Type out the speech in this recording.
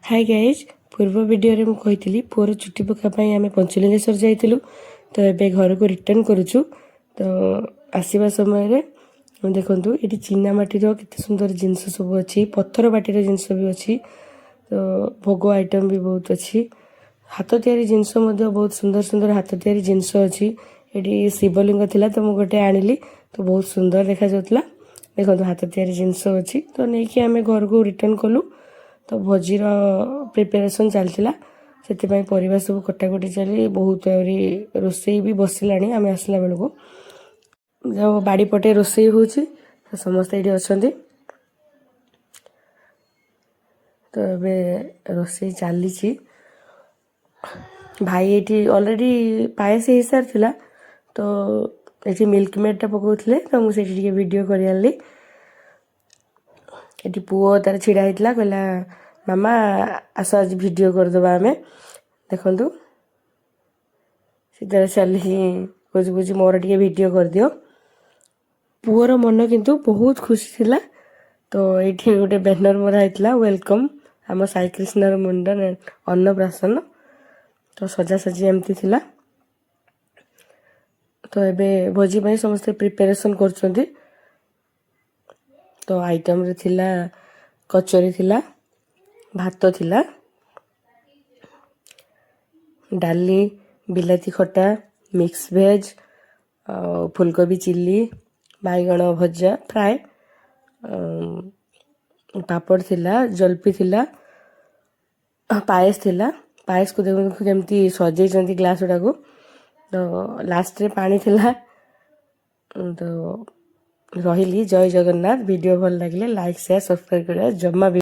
hi guys पूर्व video में कही पुअर चुट्टी पकाई आम पंचलिंगेश्वर जाइलु तो ये घर को रिटर्न करुचु तो आसवा समय देखु ये चीनामाटीर केते सुंदर जिनस सब अच्छी पत्थर बाटीर जिनस भी अच्छी तो भोग आइटम भी बहुत अच्छी हाथ तैयारी जिनस बहुत सुंदर सुंदर हाथ तैयारी जिनस अच्छी ये शिवलिंग थिला तो मुझे गोटे आनिली तो बहुत सुंदर देखा जाउतला देखो हाथ तैयारी जिनस अच्छी तो नहीं आम घर को रिटर्न कलु तो भोजीर प्रिपेरेसन चलता से परिवार सब कटाकटी चली बहुत रोसई भी बसला आम आसला बेलू जो बाड़ी पटे रोसई हो समस्ते ये अच्छा तो ये रोसई चली भाई ये ऑलरेडी पायस हो सारी तो ये मिल्क मेडटा पकाउले तो मुझे वीडियो कर आनी ये पुओ तार छिड़ा होता कहला मामा आस आज वीडियो करदे आम देखु सीधे चली खोज खोज मोर टे वीडियो कर दियो पुओर मन किंतु बहुत खुशी थिला तो ये गोटे बैनर मरा होता वेलकम आम साई कृष्णर मुंडन अन्नप्राशन तो सजासजी एमती थिला तो ये भोजी भाई समस्ते प्रिपेरेसन कर तो आइटम रे थिला कचोरी थिला भात थिला डाली बिलाती खटा मिक्स वेज फुलकोबी चिल्ली बैगण भजा फ्राए पापड़ थिला जलपी थिला पायस थिला पायस को देखो केमती सजै ग्लास गुड़ा को तो लास्ट रे पानी थिला तो रही जय जगन्नाथ वीडियो भल लगे लाइक शेयर सब्सक्राइब कर जमा भी